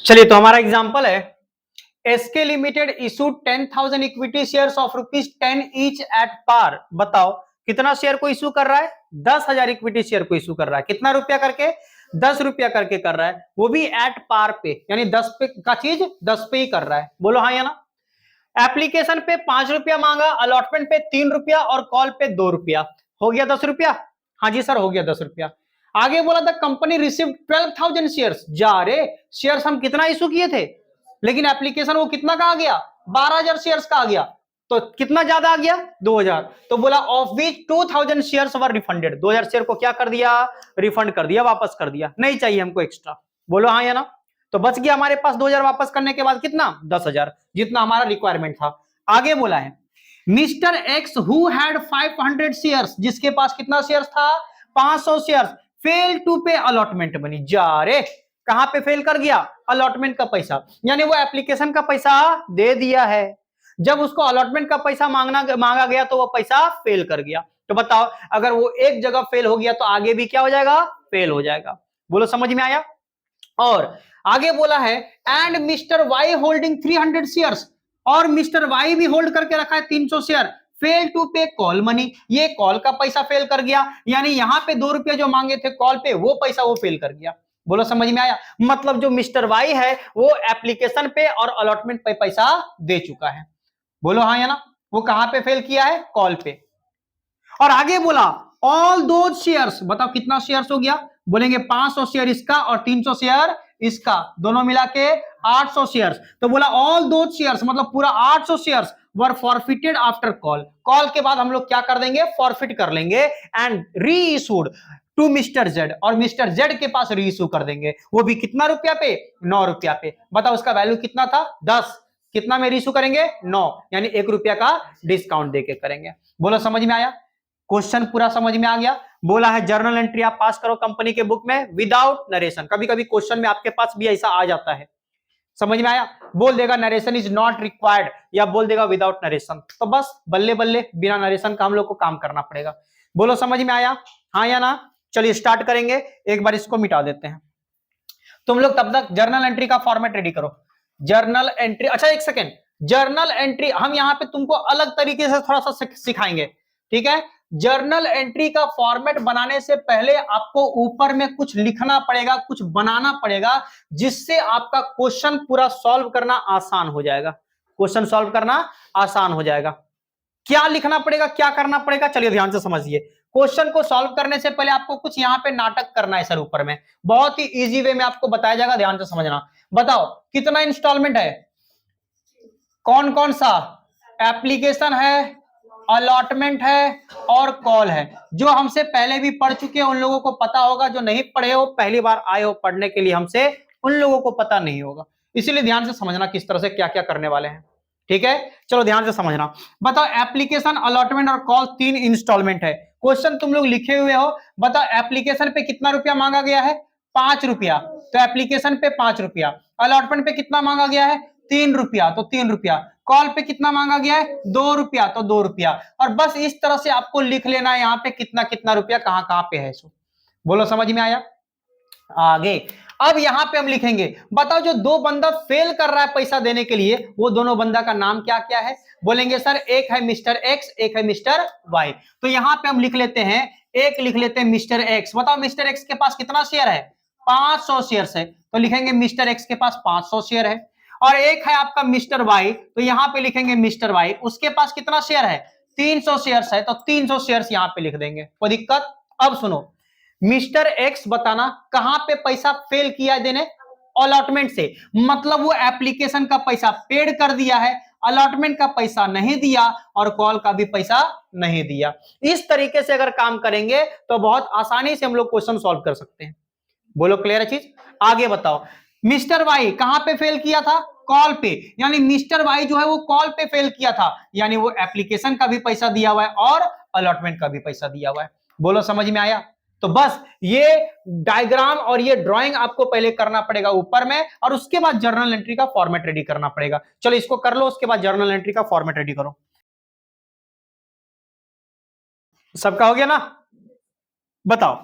चलिए, तो हमारा एग्जांपल है SK limited issued 10,000 equity shares of ₹10 each at par. बताओ कितना शेयर को इशू कर रहा है? 10,000 इक्विटी शेयर को इशू कर रहा है। कितना रुपया करके? 10 रुपया करके कर रहा है, वो भी एट पार पे, यानी 10 पे का चीज 10 पे ही कर रहा है। बोलो हाँ या ना। एप्लीकेशन पे 5 रुपया मांगा, अलॉटमेंट पे 3 रुपया और कॉल पे 2 रुपया। हो गया 10 रुपया। हाँ जी सर, हो गया 10 रुपया। आगे बोला था कंपनी रिसीव 12,000 शेयर्स। जा रे, शेयर्स हम कितना इशू किए थे, लेकिन एप्लीकेशन वो कितना का आ गया? 12,000 शेयर्स का आ गया। तो कितना ज्यादा आ गया? 2,000। तो बोला of which 2,000 shares were refunded. 2,000 share को क्या कर दिया? रिफंड कर दिया, वापस कर दिया, नहीं चाहिए हमको एक्स्ट्रा। बोलो हाँ या ना। तो बच गया हमारे पास 2,000 वापस करने के बाद कितना? 10,000, जितना हमारा रिक्वायरमेंट था। आगे बोला है mister x who had 500 shares, जिसके पास कितना शेयर्स था? 500 शेयर्स, फेल टू पे अलॉटमेंट मनी। जा रे, कहां पे फेल कर गया? अलॉटमेंट का पैसा, यानी वो एप्लीकेशन का पैसा दे दिया है, जब उसको अलॉटमेंट का पैसा मांगा गया तो वो पैसा फेल कर गया। तो बताओ, अगर वो एक जगह फेल हो गया तो आगे भी क्या हो जाएगा? फेल हो जाएगा। बोलो समझ में आया। और आगे बोला है and mister Y holding 300 shares, और मिस्टर वाई भी होल्ड करके रखा है 300 share, fail to pay call money. ये कॉल का पैसा फेल कर गया, यानी यहां पे 2 रुपए जो मांगे थे कॉल पे, वो पैसा वो फेल कर गया। बोलो समझ में आया। मतलब जो मिस्टर वाई है वो एप्लीकेशन पे और अलॉटमेंट पे पैसा दे चुका है। बोलो हाँ या ना। वो कहां पे फेल किया है? कॉल पे। और आगे बोला ऑल दो शेयर्स, बताओ कितना शेयर्स हो गया? बोलेंगे 500 शेयर इसका और 300 शेयर इसका, दोनों मिला के 800 शेयर्स। तो बोला ऑल दो शेयर्स मतलब पूरा 800 शेयर्स वर फॉरफिटेड आफ्टर कॉल। कॉल के बाद हम लोग क्या कर देंगे? फॉरफिट कर लेंगे and re issued to mister Z, और मिस्टर जेड के पास री इशू कर देंगे। वो भी कितना रुपया पे? 9 रुपया पे। बताओ उसका वैल्यू कितना था? 10। कितना में रीइशू करेंगे? 9, यानी 1 रुपया का डिस्काउंट देके करेंगे। बोलो समझ में आया। क्वेश्चन पूरा समझ में आ गया। बोला है जर्नल एंट्री आप पास करो कंपनी के बुक में विदाउट नरेशन। कभी कभी क्वेश्चन में आपके पास भी ऐसा आ जाता है, समझ में आया। बोल देगा नरेशन इज नॉट रिक्वायर्ड, या बोल देगा विदाउट नरेशन, तो बस बल्ले बल्ले बिना नरेशन का हम लोग को काम करना पड़ेगा। बोलो समझ में आया, हाँ या ना। चलिए स्टार्ट करेंगे, एक बार इसको मिटा देते हैं। तुम लोग तब तक जर्नल एंट्री का फॉर्मेट रेडी करो। जर्नल एंट्री, अच्छा एक सेकेंड, जर्नल एंट्री हम यहां पे तुमको अलग तरीके से थोड़ा सा सिखाएंगे, ठीक है। जर्नल एंट्री का फॉर्मेट बनाने से पहले आपको ऊपर में कुछ लिखना पड़ेगा, कुछ बनाना पड़ेगा, जिससे आपका क्वेश्चन पूरा सॉल्व करना आसान हो जाएगा। क्वेश्चन सॉल्व करना आसान हो जाएगा। क्या लिखना पड़ेगा, क्या करना पड़ेगा, चलिए ध्यान से समझिए। क्वेश्चन को सॉल्व करने से पहले आपको कुछ यहां पे नाटक करना है सर ऊपर में, बहुत ही इजी वे में आपको बताया जाएगा, ध्यान से समझना। बताओ कितना इंस्टॉलमेंट है? कौन कौन सा? एप्लीकेशन है, अलॉटमेंट है और कॉल है। जो हमसे पहले भी पढ़ चुके हैं उन लोगों को पता होगा, जो नहीं पढ़े हो, पहली बार आए हो पढ़ने के लिए हमसे, उन लोगों को पता नहीं होगा। इसीलिए ध्यान से समझना किस तरह से क्या क्या करने वाले हैं, ठीक है। चलो ध्यान से समझना। बताओ एप्लीकेशन, अलॉटमेंट और कॉल 3 इंस्टॉलमेंट है। क्वेश्चन तुम लोग लिखे हुए हो। बताओ एप्लीकेशन पे कितना रुपया मांगा गया है? 5 रुपया, तो एप्लीकेशन पे 5 रुपया। अलॉटमेंट पे कितना मांगा गया है? 3 रुपया, तो 3 रुपया। कॉल पे कितना मांगा गया है? 2 रुपया, तो 2 रुपया। और बस इस तरह से आपको लिख लेना है यहाँ पे कितना कितना रुपया कहां कहां पे है। सो बोलो समझ में आया। आगे अब यहां पे हम लिखेंगे, बताओ जो दो बंदा फेल कर रहा है पैसा देने के लिए, वो दोनों बंदा का नाम क्या क्या है? बोलेंगे सर एक है मिस्टर एक्स, एक है मिस्टर वाई। तो यहां पे हम लिख लेते हैं, एक लिख लेते हैं मिस्टर एक्स। बताओ मिस्टर एक्स के पास कितना शेयर है? 500 शेयर है, तो लिखेंगे मिस्टर एक्स के पास 500 शेयर है। और एक है आपका मिस्टर वाई, तो यहां पे लिखेंगे मिस्टर वाई, उसके पास कितना शेयर है? 300 शेयर है, तो 300 शेयर यहां पे लिख देंगे, कोई दिक्कत? अब सुनो, मिस्टर एक्स बताना कहां पे पैसा फेल किया है देने? अलॉटमेंट से, मतलब वो एप्लीकेशन का पैसा पेड कर दिया है, अलॉटमेंट का पैसा नहीं दिया और कॉल का भी पैसा नहीं दिया। इस तरीके से अगर काम करेंगे तो बहुत आसानी से हम लोग क्वेश्चन सॉल्व कर सकते हैं। बोलो क्लियर है चीज। आगे बताओ मिस्टर वाई कहां पे फेल किया था? कॉल पे, यानी मिस्टर वाई जो है वो कॉल पे फेल किया था, यानी वो एप्लीकेशन का भी पैसा दिया हुआ है और अलॉटमेंट का भी पैसा दिया हुआ है। बोलो समझ में आया। तो बस ये डायग्राम और ये ड्राइंग आपको पहले करना पड़ेगा ऊपर में, और उसके बाद जर्नल एंट्री का फॉर्मेट रेडी करना पड़ेगा। चलो इसको कर लो, उसके बाद जर्नल एंट्री का फॉर्मेट रेडी करो। सबका हो गया ना? बताओ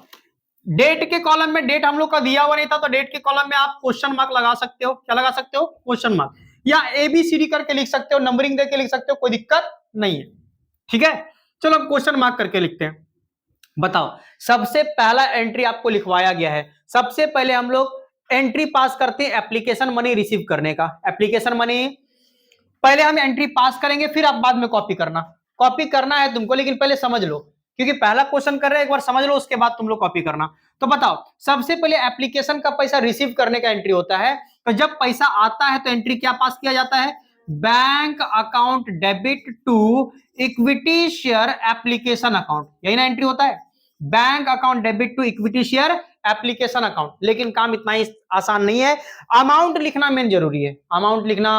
डेट के कॉलम में डेट हम लोग का दिया हुआ नहीं था, तो डेट के कॉलम में आप क्वेश्चन मार्क लगा सकते हो। क्या लगा सकते हो? क्वेश्चन मार्क, या ABCD करके लिख सकते हो, नंबरिंग देके लिख सकते हो, कोई दिक्कत नहीं है। ठीक है, चलो क्वेश्चन मार्क करके लिखते हैं। बताओ, सबसे पहला एंट्री आपको लिखवाया गया है। सबसे पहले हम लोग एंट्री पास करते हैं एप्लीकेशन मनी रिसीव करने का। एप्लीकेशन मनी पहले हम एंट्री पास करेंगे, फिर आप बाद में कॉपी करना। कॉपी करना है तुमको, लेकिन पहले समझ लो, क्योंकि पहला क्वेश्चन कर रहे हैं, एक बार समझ लो, उसके बाद तुम लोग कॉपी करना। तो बताओ, सबसे पहले एप्लीकेशन का पैसा रिसीव करने का एंट्री होता है। तो जब पैसा आता है तो एंट्री क्या पास किया जाता है? Bank account debit to equity share application account, यही ना एंट्री होता है। Bank account debit to equity share application account. लेकिन काम इतना ही आसान नहीं है, अमाउंट लिखना मेन जरूरी है। अमाउंट लिखना,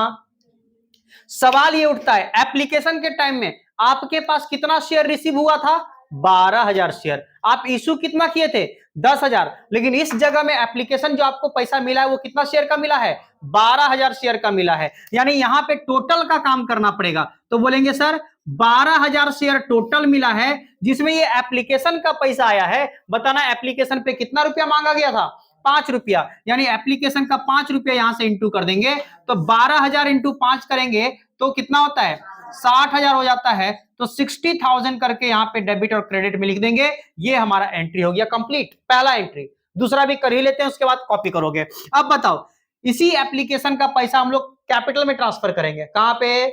सवाल ये उठता है एप्लीकेशन के टाइम में आपके पास कितना शेयर रिसीव हुआ था? 12,000 शेयर। आप इशू कितना किए थे? 10,000। लेकिन इस जगह में एप्लीकेशन जो आपको पैसा मिला है वो कितना शेयर का मिला है? 12,000 शेयर का मिला है। यानी यहां पे टोटल का काम करना पड़ेगा। तो बोलेंगे सर 12,000 शेयर टोटल मिला है, जिसमें ये एप्लीकेशन का पैसा आया है। बताना एप्लीकेशन पे कितना रुपया मांगा गया था? 5 रुपया। यानी एप्लीकेशन का 5 रुपया यहां से इंटू कर देंगे, तो 12,000 इंटू 5 करेंगे तो कितना होता है? 60,000 हो जाता है। तो 60,000 करके यहां पे डेबिट और क्रेडिट में लिख देंगे। ये हमारा एंट्री हो गया कंप्लीट, पहला एंट्री। दूसरा भी कर ही लेते हैं, उसके बाद कॉपी करोगे। अब बताओ, इसी एप्लीकेशन का पैसा हम लोग कैपिटल में ट्रांसफर करेंगे। कहां पे?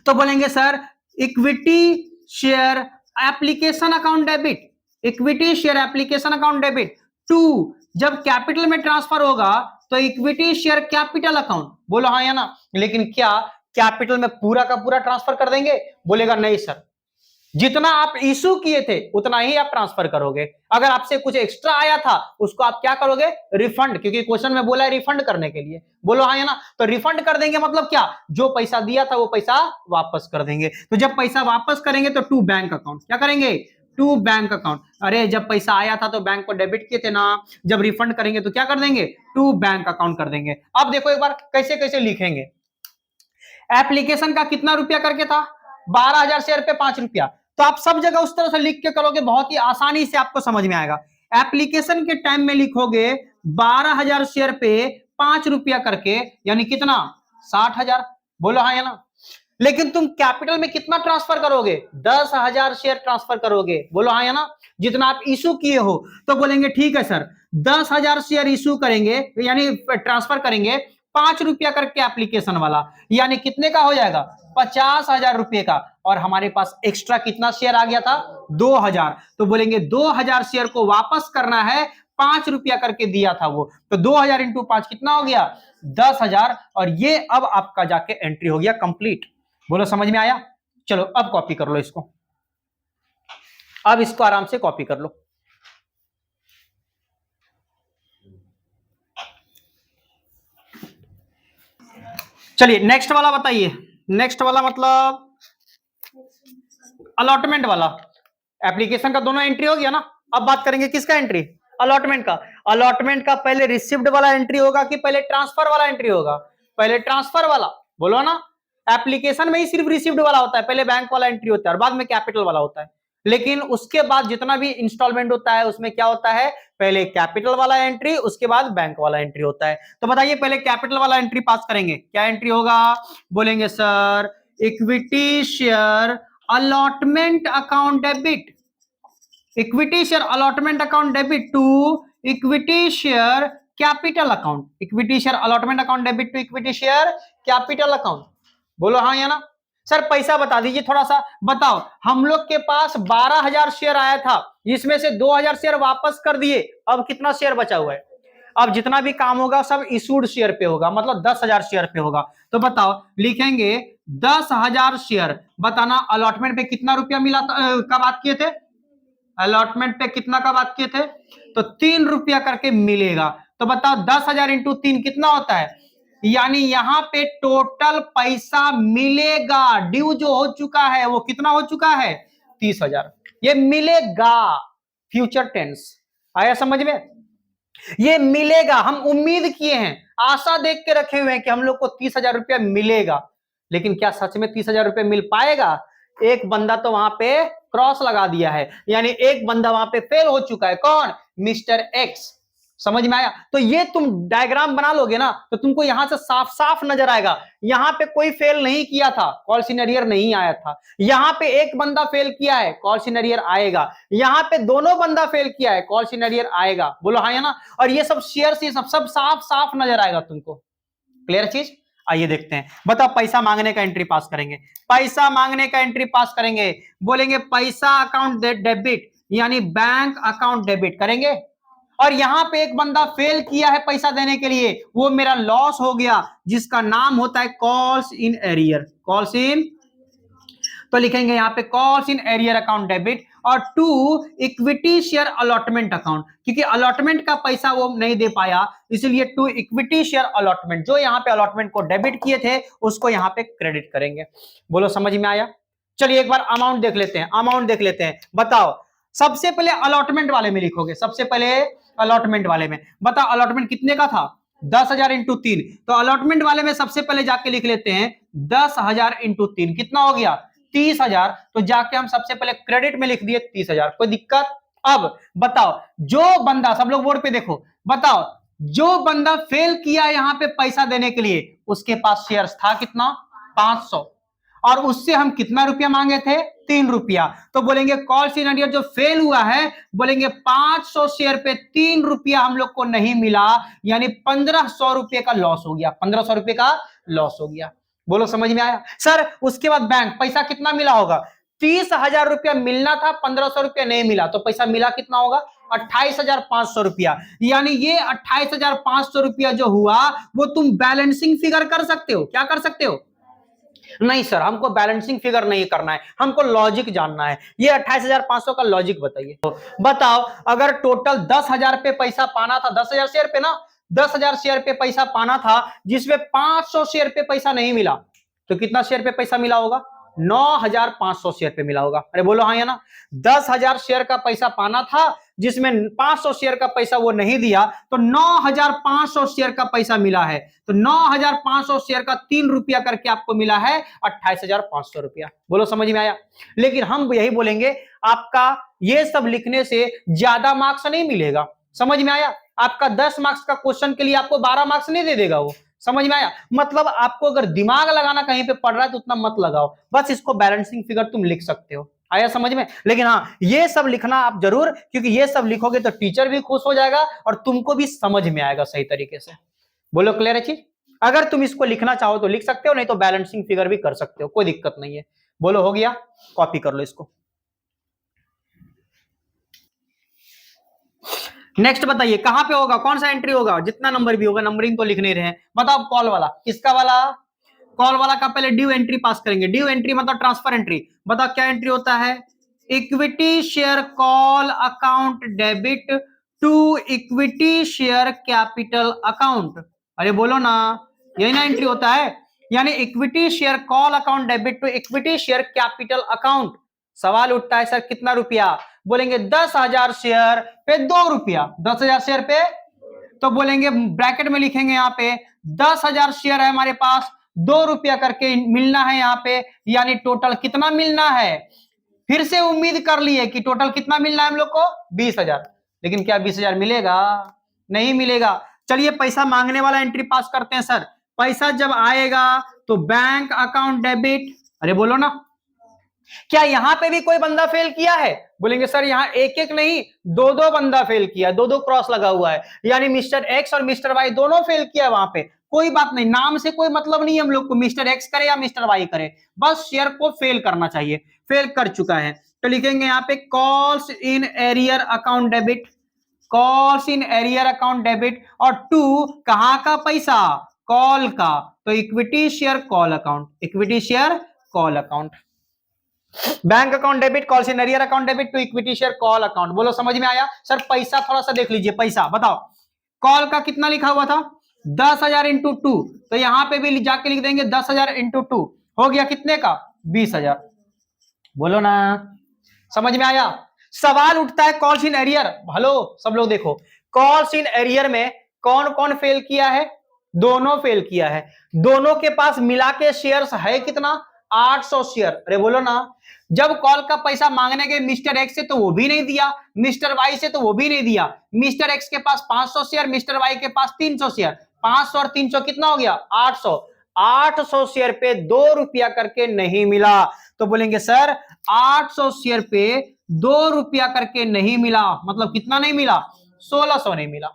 तो बोलेंगे sir equity share application account debit, equity share application account debit to, जब कैपिटल में ट्रांसफर होगा तो इक्विटी शेयर कैपिटल अकाउंट। बोलो हाँ या ना? लेकिन क्या कैपिटल में पूरा का पूरा ट्रांसफर कर देंगे? बोलेगा नहीं सर, जितना आप इशू किए थे उतना ही आप ट्रांसफर करोगे। अगर आपसे कुछ एक्स्ट्रा आया था उसको आप क्या करोगे? रिफंड, क्योंकि क्वेश्चन में बोला है रिफंड करने के लिए। बोलो हाँ या ना? तो रिफंड कर देंगे मतलब क्या? जो पैसा दिया था वो पैसा वापस कर देंगे। तो जब पैसा वापस करेंगे तो टू बैंक अकाउंट, क्या करेंगे? To bank account. अरे जब पैसा आया था तो बैंक को डेबिट किए थे ना, जब रिफंड करेंगे तो क्या कर देंगे? टू बैंक अकाउंट कर देंगे। अब देखो एक बार कैसे कैसे लिखेंगे। एप्लीकेशन का कितना रुपया करके था? 12,000 शेयर पे 5 रुपया। तो आप सब जगह उस तरह से लिख के करोगे, बहुत ही आसानी से आपको समझ में आएगा। एप्लीकेशन के टाइम में लिखोगे 12,000 शेयर पे 5 रुपया करके, यानी कितना? 60,000। बोलो हाँ या ना? लेकिन तुम कैपिटल में कितना ट्रांसफर करोगे? 10,000 शेयर ट्रांसफर करोगे। बोलो हाँ या ना? जितना आप इशू किए हो। तो बोलेंगे ठीक है सर, 10,000 शेयर इशू करेंगे, यानी ट्रांसफर करेंगे 5 रुपया करके एप्लीकेशन वाला, यानी कितने का हो जाएगा? 50,000 रुपए का। और हमारे पास एक्स्ट्रा कितना शेयर आ गया था? 2,000। तो बोलेंगे 2,000 शेयर को वापस करना है, 5 रुपया करके दिया था वो। तो 2,000 इंटू 5 कितना हो गया? 10,000। और ये अब आपका जाके एंट्री हो गया कंप्लीट। बोलो समझ में आया? चलो अब कॉपी कर लो इसको, अब इसको आराम से कॉपी कर लो। चलिए नेक्स्ट वाला बताइए। नेक्स्ट वाला मतलब अलॉटमेंट वाला। एप्लीकेशन का दोनों एंट्री हो गया ना, अब बात करेंगे किसका एंट्री? अलॉटमेंट का। अलॉटमेंट का पहले रिसीव्ड वाला एंट्री होगा कि पहले ट्रांसफर वाला एंट्री होगा? पहले ट्रांसफर वाला। बोलो ना, एप्लीकेशन में ही सिर्फ रिसीव्ड वाला होता है, पहले बैंक वाला एंट्री होता है और बाद में कैपिटल वाला होता है। लेकिन उसके बाद जितना भी इंस्टॉलमेंट होता है उसमें क्या होता है? पहले कैपिटल वाला एंट्री, उसके बाद बैंक वाला एंट्री होता है। तो बताइए पहले कैपिटल वाला एंट्री पास करेंगे, क्या एंट्री होगा? बोलेंगे sir equity share allotment account debit, equity share allotment account debit to equity share capital account, equity share allotment account debit to equity share capital account. बोलो हाँ या ना? सर पैसा बता दीजिए थोड़ा सा। बताओ, हम लोग के पास 12,000 शेयर आया था, इसमें से 2,000 शेयर वापस कर दिए, अब कितना शेयर बचा हुआ है? अब जितना भी काम होगा सब इशूड शेयर पे होगा, मतलब 10,000 शेयर पे होगा। तो बताओ लिखेंगे 10,000 शेयर। बताना अलॉटमेंट पे कितना रुपया मिला का बात किए थे? अलॉटमेंट पे कितना का बात किए थे? तो 3 रुपया करके मिलेगा। तो बताओ 10,000 इंटू 3 कितना होता है? यानी यहां पे टोटल पैसा मिलेगा, ड्यू जो हो चुका है वो कितना हो चुका है? 30,000। ये मिलेगा, फ्यूचर टेंस। आया समझ में? ये मिलेगा, हम उम्मीद किए हैं, आशा देख के रखे हुए हैं कि हम लोग को 30,000 रुपया मिलेगा। लेकिन क्या सच में 30,000 रुपया मिल पाएगा? एक बंदा तो वहां पे क्रॉस लगा दिया है, यानी एक बंदा वहां पे फेल हो चुका है। कौन? Mister x. समझ में आया? तो ये तुम डायग्राम बना लोगे ना तो तुमको यहां से साफ साफ नजर आएगा, यहां पे कोई फेल नहीं किया था, कॉल्स इन एरियर नहीं आया था। यहां पे एक बंदा फेल किया है, कॉल्स इन एरियर आएगा। यहां पे दोनों बंदा फेल किया है, कॉल्स इन एरियर आएगा। बोलो हाँ या ना? और ये सब शेयर से सब साफ साफ नजर आएगा तुमको। क्लियर चीज? आइए देखते हैं। बताओ, पैसा मांगने का एंट्री पास करेंगे, पैसा मांगने का एंट्री पास करेंगे, बोलेंगे पैसा अकाउंट डेबिट, यानी बैंक अकाउंट डेबिट करेंगे। और यहां पे एक बंदा फेल किया है पैसा देने के लिए, वो मेरा लॉस हो गया, जिसका नाम होता है calls in arrear. Calls in, तो लिखेंगे यहां पे calls in arrear account debit. और to equity share allotment account, क्योंकि अलॉटमेंट का पैसा वो नहीं दे पाया, इसलिए टू इक्विटी शेयर अलॉटमेंट, जो यहां पे अलॉटमेंट को डेबिट किए थे उसको यहां पे क्रेडिट करेंगे। बोलो समझ में आया? चलिए एक बार अमाउंट देख लेते हैं, अमाउंट देख लेते हैं। बताओ, सबसे पहले अलॉटमेंट वाले में लिखोगे, सबसे पहले अलॉटमेंट वाले में। बताओ अलॉटमेंट कितने का था? 10,000 इंटू 3। तो अलॉटमेंट वाले में सबसे पहले जाके लिख लेते हैं 10,000 इंटू 3, कितना हो गया? 30,000। तो जाके हम सबसे पहले क्रेडिट में लिख दिए 30,000। कोई दिक्कत? अब बताओ, जो बंदा, सब लोग बोर्ड पे देखो, बताओ जो बंदा फेल किया यहां पे पैसा देने के लिए, उसके पास शेयर्स था कितना? 500, और उससे हम कितना रुपया मांगे थे? 3 रुपया। तो बोलेंगे कॉल सिनेरियो जो फेल हुआ है, बोलेंगे 500 शेयर पे 3 रुपया हम लोग को नहीं मिला, यानी 1500 रुपये का लॉस हो गया, 1500 रुपये का लॉस हो गया। बोलो समझ में आया? सर उसके बाद बैंक पैसा कितना मिला होगा? 30,000 रुपया मिलना था, 1500 रुपया नहीं मिला, तो पैसा मिला कितना होगा? 28,500 रुपया। यानी ये 28,500 रुपया जो हुआ, वो तुम बैलेंसिंग फिगर कर सकते हो। क्या कर सकते हो? नहीं सर, हमको बैलेंसिंग फिगर नहीं करना है, हमको लॉजिक जानना है। ये 28,500 का लॉजिक बताइए। तो बताओ, अगर टोटल 10,000 पे पैसा पाना था, 10,000 शेयर पे ना, 10,000 शेयर पे पैसा पाना था, जिसमें 500 शेयर पे पैसा नहीं मिला, तो कितना शेयर पे पैसा मिला होगा? 9,500 शेयर पे मिला होगा। अरे बोलो हाँ या ना? 10,000 शेयर का पैसा पाना था, जिसमें 500 शेयर का पैसा वो नहीं दिया, तो 9,500 शेयर का पैसा मिला है। तो 9,500 शेयर का 3 रुपया करके आपको मिला है 28,500 रुपया। बोलो समझ में आया? लेकिन हम यही बोलेंगे, आपका ये सब लिखने से ज्यादा मार्क्स नहीं मिलेगा। समझ में आया? आपका 10 मार्क्स का क्वेश्चन के लिए आपको 12 मार्क्स नहीं दे देगा वो। समझ में आया? मतलब आपको अगर दिमाग लगाना कहीं पे पड़ रहा है तो उतना मत लगाओ, बस इसको बैलेंसिंग फिगर तुम लिख सकते हो। आया समझ में? लेकिन हाँ, ये सब लिखना आप जरूर, क्योंकि ये सब लिखोगे तो टीचर भी खुश हो जाएगा और तुमको भी समझ में आएगा सही तरीके से। बोलो क्लियर है चीज? अगर तुम इसको लिखना चाहो तो लिख सकते हो, नहीं तो बैलेंसिंग फिगर भी कर सकते हो, कोई दिक्कत नहीं है। बोलो हो गया? कॉपी कर लो इसको। नेक्स्ट बताइए कहां पे होगा, कौन सा एंट्री होगा? जितना नंबर भी होगा, नंबरिंग तो लिख नहीं रहे हैं। बताओ कॉल वाला, किसका वाला? कॉल वाला का पहले ड्यू एंट्री पास करेंगे। ड्यू एंट्री मतलब ट्रांसफर एंट्री। बताओ क्या एंट्री होता है? Equity share call account debit to equity share capital account. अरे बोलो ना, यही ना एंट्री होता है? यानी equity share call account debit to equity share capital account. सवाल उठता है सर कितना रुपया? बोलेंगे 10,000 शेयर पे 2 रुपया। 10,000 शेयर पे, तो बोलेंगे ब्रैकेट में लिखेंगे यहाँ पे 10,000 शेयर है हमारे पास, 2 रुपया करके मिलना है यहाँ पे, यानी टोटल कितना मिलना है? फिर से उम्मीद कर लिए कि टोटल कितना मिलना है हम लोग को? 20,000। लेकिन क्या 20,000 मिलेगा? नहीं मिलेगा। चलिए पैसा मांगने वाला एंट्री पास करते हैं सर। पैसा जब आएगा तो बैंक अकाउंट डेबिट। अरे बोलो ना, क्या यहां पे भी कोई बंदा फेल किया है? बोलेंगे सर यहाँ एक एक नहीं, 2-2 बंदा फेल किया, 2-2 क्रॉस लगा हुआ है, यानी मिस्टर एक्स और मिस्टर वाई दोनों फेल किया वहां पे। कोई बात नहीं, नाम से कोई मतलब नहीं है हम लोग को, मिस्टर एक्स करे या मिस्टर वाई करे, बस शेयर को फेल करना चाहिए। फेल कर चुका है तो लिखेंगे यहाँ पे calls in arrear account debit, calls in arrear account debit. और टू कहां का पैसा? कॉल का, तो equity share call account, equity share call account. Bank account debit, calls in arrear account debit to equity share call account. बोलो समझ में आया? सर पैसा थोड़ा सा देख लीजिए, पैसा बताओ कॉल का कितना लिखा हुआ था? 10,000 इंटू 2, तो यहां पे भी जाके लिख देंगे 10,000 इंटू 2, हो गया कितने का? 20,000। बोलो ना, समझ में आया? सवाल उठता है कॉल्स इन एरियर। हेलो सब लोग देखो, कॉल्स इन एरियर में कौन कौन फेल किया है? दोनों फेल किया है। दोनों के पास मिला के शेयर्स है कितना? 800 शेयर। अरे बोलो ना, जब कॉल का पैसा मांगने गए मिस्टर एक्स से तो वो भी नहीं दिया, मिस्टर वाई से तो वो भी नहीं दिया। मिस्टर एक्स के पास 500 शेयर, मिस्टर वाई के पास 300 शेयर, 500 और 300 कितना हो गया 800। 800 शेयर पे 2 रुपया करके नहीं मिला, तो बोलेंगे सर 800 शेयर पे 2 रुपया करके नहीं मिला, मतलब कितना नहीं मिला 1600 नहीं मिला।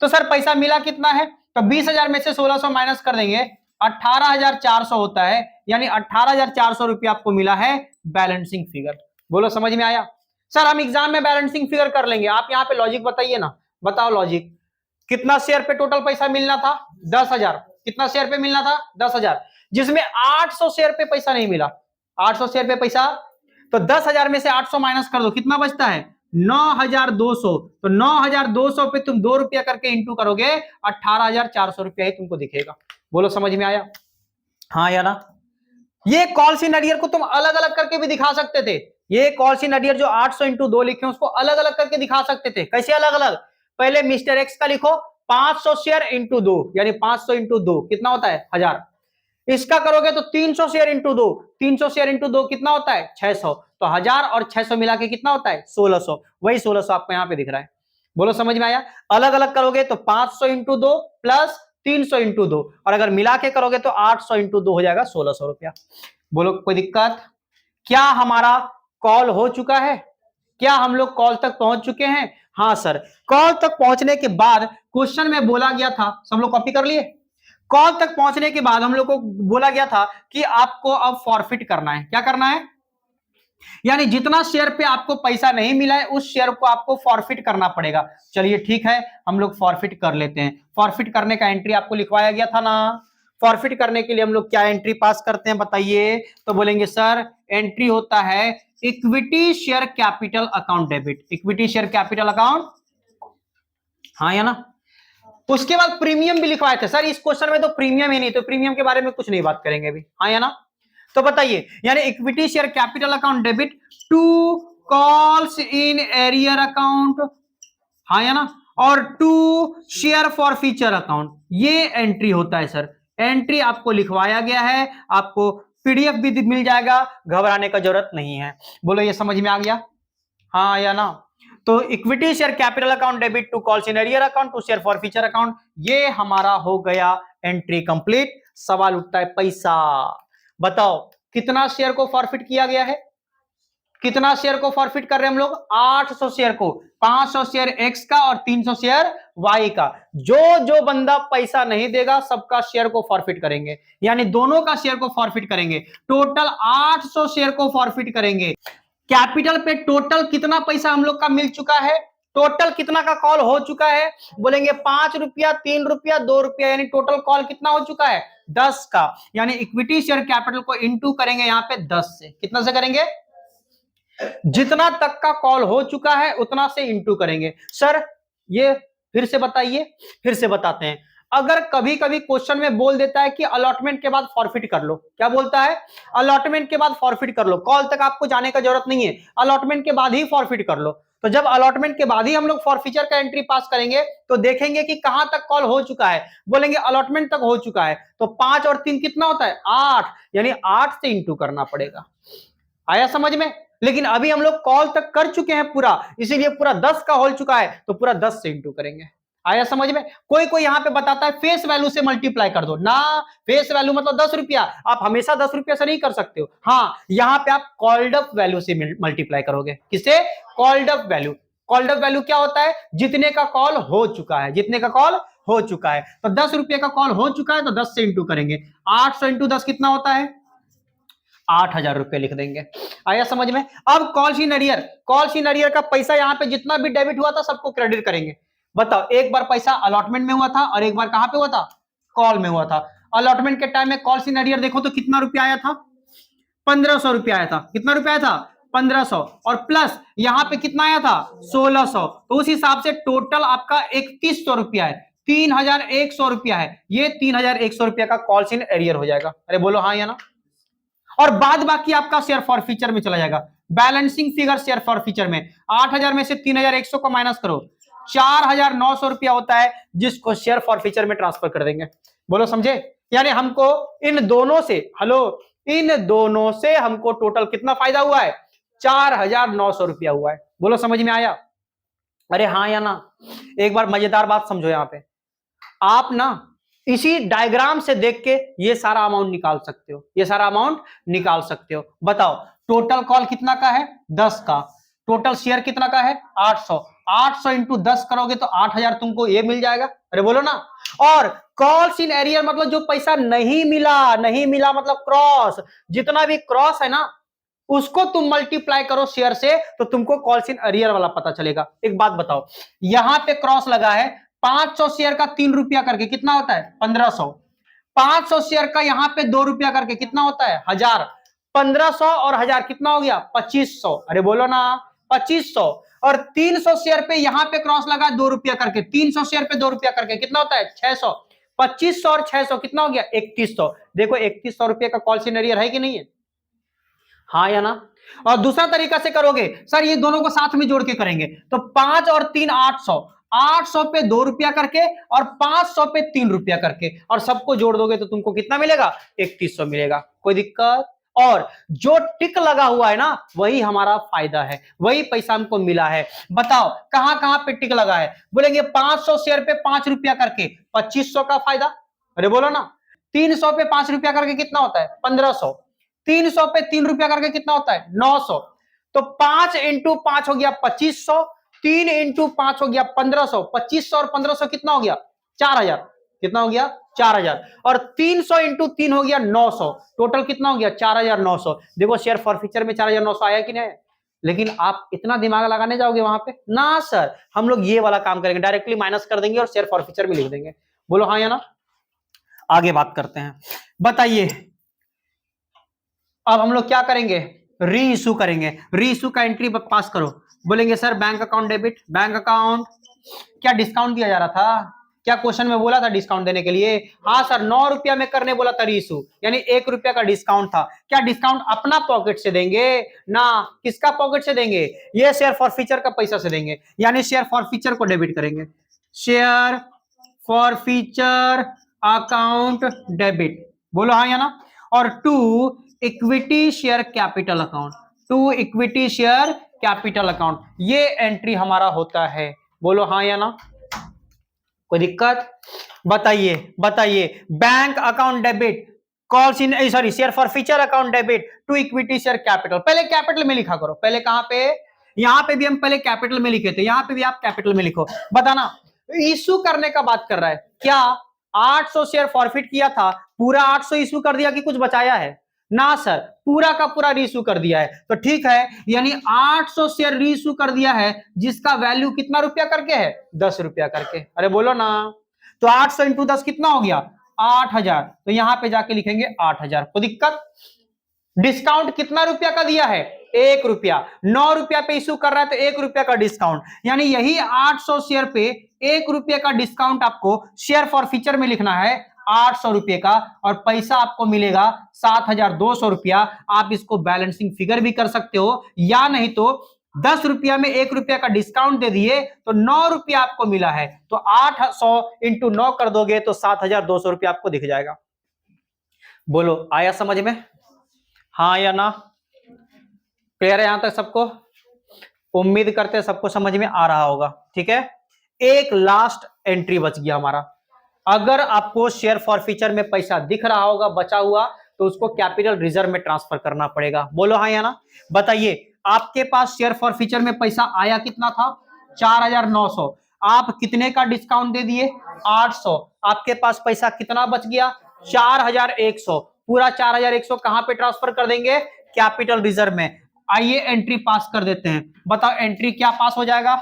तो सर पैसा मिला कितना है, तो 20,000 में से 1600 माइनस कर देंगे, 18,400 होता है, यानी 18,400 रुपया आपको मिला है बैलेंसिंग फिगर। बोलो समझ में आया। सर हम एग्जाम में बैलेंसिंग फिगर कर लेंगे, आप यहां पे लॉजिक बताइए ना, बताओ लॉजिक। कितना शेयर पे टोटल पैसा मिलना था 10,000, कितना शेयर पे मिलना था 10,000, जिसमें 800 शेयर पे पैसा नहीं मिला, 800 शेयर पे पैसा, तो 10,000 में से 800 माइनस कर दो, कितना बचता है 9,200। तो 9,200 पे तुम 2 रुपया करके इंटू करोगे, 18,400 रुपया ही तुमको दिखेगा। बोलो समझ में आया, हाँ या ना। ये कॉल सिनेरियर को तुम अलग अलग करके भी दिखा सकते थे, ये कॉल सिनेरियर जो 800 इंटू 2 लिखे उसको अलग अलग करके दिखा सकते थे। कैसे अलग अलग, पहले मिस्टर एक्स का लिखो 500 शेयर इंटू 2, यानी 500 इंटू 2 कितना होता है 1000। इसका करोगे तो 300 शेयर इंटू 2, 300 शेयर इंटू 2 कितना होता है 600, तो 1000 और 600 मिला के कितना होता है 1600, वही 1600 आपको यहां पे दिख रहा है। बोलो समझ में आया। अलग अलग करोगे तो 500 इंटू 2 प्लस 300 इंटू 2, और अगर मिला के करोगे तो 800 इंटू 2 हो जाएगा 1600 रुपया। बोलो कोई दिक्कत। क्या हमारा कॉल हो चुका है, क्या हम लोग कॉल तक पहुंच चुके हैं। हाँ सर, कॉल तक पहुंचने के बाद क्वेश्चन में बोला गया था, सब लोग कॉपी कर लिए, कॉल तक पहुंचने के बाद हम लोग को बोला गया था कि आपको अब फॉरफिट करना है। क्या करना है, यानी जितना शेयर पे आपको पैसा नहीं मिला है उस शेयर को आपको फॉरफिट करना पड़ेगा। चलिए ठीक है, हम लोग फॉरफिट कर लेते हैं। फॉरफिट करने का एंट्री आपको लिखवाया गया था ना। फॉरफिट करने के लिए हम लोग क्या एंट्री पास करते हैं बताइए, तो बोलेंगे सर एंट्री होता है equity share capital account debit, equity share capital account, हाँ या ना। उसके बाद प्रीमियम भी लिखवाए थे सर, इस क्वेश्चन में तो प्रीमियम ही नहीं, तो प्रीमियम के बारे में कुछ नहीं बात करेंगे अभी, हाँ या ना। तो बताइए, यानी equity share capital account debit to calls in arrear account, हाँ या ना, और to share forfeiture account, ये एंट्री होता है सर। एंट्री आपको लिखवाया गया है, आपको पीडीएफ भी मिल जाएगा, घबराने का जरूरत नहीं है। बोलो ये समझ में आ गया, हाँ या ना। तो equity share capital account debit to calls in arrear account to share forfeiture account, ये हमारा हो गया एंट्री कंप्लीट। सवाल उठता है पैसा, बताओ कितना शेयर को फॉरफिट किया गया है, कितना शेयर को फॉरफिट कर रहे हैं हम लोग 800 शेयर को, 500 शेयर एक्स का और 300 शेयर वाई का। जो जो बंदा पैसा नहीं देगा सबका शेयर को फॉरफिट करेंगे, यानी दोनों का शेयर को फॉरफिट करेंगे, टोटल 800 शेयर को फॉरफिट करेंगे। कैपिटल पे टोटल कितना पैसा हम लोग का मिल चुका है, टोटल कितना का कॉल हो चुका है, बोलेंगे 5 रुपया 3 रुपया 2 रुपया, यानी टोटल कॉल कितना हो चुका है 10 का। यानी इक्विटी शेयर कैपिटल को इंटू करेंगे यहां पे 10 से, कितना से करेंगे, जितना तक का कॉल हो चुका है उतना से इंटू करेंगे। सर ये फिर से बताइए, फिर से बताते हैं। अगर कभी कभी क्वेश्चन में बोल देता है कि अलॉटमेंट के बाद फॉरफिट कर लो, क्या बोलता है अलॉटमेंट के बाद फॉरफिट कर लो, कॉल तक आपको जाने का जरूरत नहीं है, अलॉटमेंट के बाद ही फॉरफिट कर लो। तो जब अलॉटमेंट के बाद ही हम लोग फॉरफीचर का एंट्री पास करेंगे तो देखेंगे कि कहां तक कॉल हो चुका है, बोलेंगे अलॉटमेंट तक हो चुका है, तो 5 और 3 कितना होता है 8, यानी 8 से इंटू करना पड़ेगा। आया समझ में। लेकिन अभी हम लोग कॉल तक कर चुके हैं पूरा, इसीलिए पूरा 10 का हो चुका है, तो पूरा 10 से इंटू करेंगे। आया समझ में। कोई कोई यहां पे बताता है फेस वैल्यू से मल्टीप्लाई कर दो ना, फेस वैल्यू मतलब 10 रुपया, आप हमेशा 10 रुपया से नहीं कर सकते हो। हाँ, यहां पे आप कॉल्ड अप वैल्यू से मल्टीप्लाई करोगे, किससे, called up value. Called up value क्या होता है, जितने का कॉल हो चुका है, जितने का कॉल हो चुका है। तो 10 रुपये का कॉल हो चुका है तो 10 से इंटू करेंगे, 800 इंटू 10 कितना होता है 8,000 रुपए लिख देंगे। आया समझ में। अब कॉल सिनेरियर, कॉल सिनेरियर का पैसा यहां पे जितना भी डेबिट हुआ था सबको क्रेडिट करेंगे। बताओ, एक बार पैसा अलॉटमेंट में हुआ था और एक बार कहां पे हुआ था, कॉल में हुआ था। अलॉटमेंट के टाइम में कॉल सिनेरियर देखो तो कितना रुपया आया था 1500 रुपया आया था, कितना रुपया आया था 1500, और प्लस यहां पे कितना आया था 1600, तो उस हिसाब से टोटल आपका 3100 रुपया है, 3100 रुपया है। ये 3100 रुपया का कॉल सिन एरियर हो जाएगा। अरे बोलो हाँ या ना। और बाद बाकी आपका शेयर फॉर फ्यूचर में चला जाएगा। Balancing figure share for future में 8,000 में से 3,100 को माइनस करो, 4,900 रुपया होता है, जिसको शेयर फॉर फ्यूचर में ट्रांसफर कर देंगे। बोलो समझे। यानी हमको इन दोनों से, हेलो, इन दोनों से हमको टोटल कितना फायदा हुआ है? 4,900 रुपया हुआ है। बोलो समझ में आया? अरे हाँ या ना? एक बार मजेदार बात समझो, यहां पे आप ना इसी डायग्राम से देख के ये सारा अमाउंट निकाल सकते हो, ये सारा अमाउंट निकाल सकते हो। बताओ टोटल कॉल कितना का है? 10 का। टोटल शेयर कितना का है? 800। 800 इंटू 10 करोगे तो 8,000 तुमको ये मिल जाएगा। अरे बोलो ना। और कॉल्स इन एरियर मतलब जो पैसा नहीं मिला, नहीं मिला मतलब क्रॉस, जितना भी क्रॉस है ना उसको तुम मल्टीप्लाई करो शेयर से तो तुमको कॉल्स इन एरियर वाला पता चलेगा। एक बात बताओ, यहां पे क्रॉस लगा है 500 शेयर का 3 रुपया करके कितना होता है? 1500। 500 शेयर का यहां पे 2 रुपया करके कितना होता है? 1000। 1500 और 1000 कितना हो गया? 2500। अरे बोलो ना 2500। और 300 शेयर पे यहां पे क्रॉस लगा 2 रुपया करके, 300 शेयर पे 2 रुपया करके कितना होता है? 600। 2500 और 600 कितना हो गया? 3100। देखो 3100 रुपये का कॉल इन एरियर है कि नहीं है? हाँ या ना? और दूसरा तरीका से करोगे सर, ये दोनों को साथ में जोड़ के करेंगे तो 5 और 3 800। 800 पे 2 रुपया करके और 500 पे 3 रुपया करके और सबको जोड़ दोगे तो तुमको कितना मिलेगा? 3100 मिलेगा। कोई दिक्कत? और जो टिक लगा हुआ है ना वही हमारा फायदा है, वही पैसा हमको मिला है। बताओ कहां कहां पे टिक लगा है? बोलेंगे 500 शेयर पे 5 रुपया करके 2500 का फायदा। अरे बोलो ना। 300 पे 5 रुपया करके कितना होता है? 1500। 300 पे 3 रुपया करके कितना होता है? 900। तो 5 इंटू 5 हो गया 2500, 3 इंटू 5 हो गया 1500। 2500 और 1500 कितना हो गया? 4000। कितना हो गया? 4000। और 300 इंटू 3 हो गया 900। टोटल कितना हो गया? 4900। देखो शेयर फॉरफीचर में 4900 आया कि नहीं? लेकिन आप इतना दिमाग लगाने जाओगे वहां पे ना सर, हम लोग ये वाला काम करेंगे, डायरेक्टली माइनस कर देंगे और शेयर फॉरफीचर में लिख देंगे। बोलो हाँ या ना? आगे बात करते हैं। बताइए अब हम लोग क्या करेंगे? री इशू करेंगे। री इशू का एंट्री पास करो। बोलेंगे sir bank account debit, bank account. क्या डिस्काउंट दिया जा रहा था? क्या क्वेश्चन में बोला था डिस्काउंट देने के लिए? हाँ सर 9 रुपया में करने बोला था री इशू, यानी 1 रुपया का डिस्काउंट था। क्या डिस्काउंट अपना पॉकेट से देंगे? ना, किसका पॉकेट से देंगे? ये शेयर फॉर फीचर का पैसा से देंगे, यानी शेयर फॉर फीचर को डेबिट करेंगे। Share forfeiture account debit. बोलो हाँ या ना? और to equity share capital account, to equity share capital account, ये एंट्री हमारा होता है। बोलो हाँ या ना? कोई दिक्कत? बताइए बताइए। Bank account debit calls in, sorry share forfeiture account debit to equity share capital. पहले कैपिटल में लिखा करो। पहले कहां पे? यहां पे भी हम पहले कैपिटल में लिखे थे, यहां पे भी आप कैपिटल में लिखो। बताना इशू करने का बात कर रहा है क्या? 800 शेयर फॉरफिट किया था, पूरा 800 इशू कर दिया कि कुछ बचाया है? ना सर, पूरा का पूरा रीइशू कर दिया है। तो ठीक है, यानी 800 शेयर रीइशू कर दिया है जिसका वैल्यू कितना रुपया करके है? 10 रुपया करके। अरे बोलो ना। तो 800 इंटू 10 कितना हो गया? 8000। तो यहां पे जाके लिखेंगे 8000। कोई दिक्कत? डिस्काउंट कितना रुपया का दिया है? 1 रुपया। 9 रुपया पे इशू कर रहा है तो 1 रुपया का डिस्काउंट, यानी यही 800 शेयर पे 1 रुपये का डिस्काउंट आपको शेयर फॉर फीचर में लिखना है 800 रुपये का, और पैसा आपको मिलेगा 7200 रुपया। आप इसको बैलेंसिंग फिगर भी कर सकते हो, या नहीं तो 10 रुपया में 1 रुपया का डिस्काउंट दे दिए तो 9 रुपया आपको मिला है, तो 800 इंटू 9 कर दोगे तो 7200 रुपया आपको दिख जाएगा। बोलो आया समझ में? हाँ या ना? क्लियर है यहां तक सबको? उम्मीद करते हैं सबको समझ में आ रहा होगा। ठीक है, एक लास्ट एंट्री बच गया हमारा। अगर आपको शेयर फॉर फीचर में पैसा दिख रहा होगा बचा हुआ तो उसको कैपिटल रिजर्व में ट्रांसफर करना पड़ेगा। बोलो हाँ या ना? बताइए आपके पास शेयर फॉर फीचर में पैसा आया कितना था? 4900। आप कितने का डिस्काउंट दे दिए? 800। आपके पास पैसा कितना बच गया? 4100। पूरा 4100 कहां पे ट्रांसफर कर देंगे? कैपिटल रिजर्व में। आइए एंट्री पास कर देते हैं। बताओ एंट्री क्या पास हो जाएगा?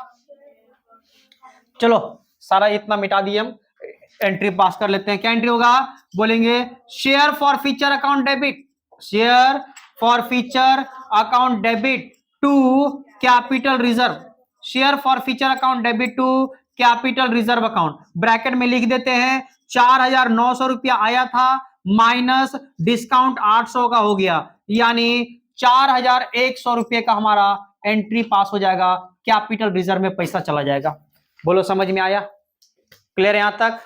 चलो सारा इतना मिटा दिए हम, एंट्री पास कर लेते हैं। क्या एंट्री होगा? बोलेंगे share forfeiture account debit, share forfeiture account debit to capital reserve, share forfeiture account debit to capital reserve account. Bracket में लिख देते हैं 4900 रुपया आया था माइनस डिस्काउंट 800 का हो गया, यानी 4100 रुपये का हमारा एंट्री पास हो जाएगा, कैपिटल रिजर्व में पैसा चला जाएगा। बोलो समझ में आया? क्लियर यहां तक?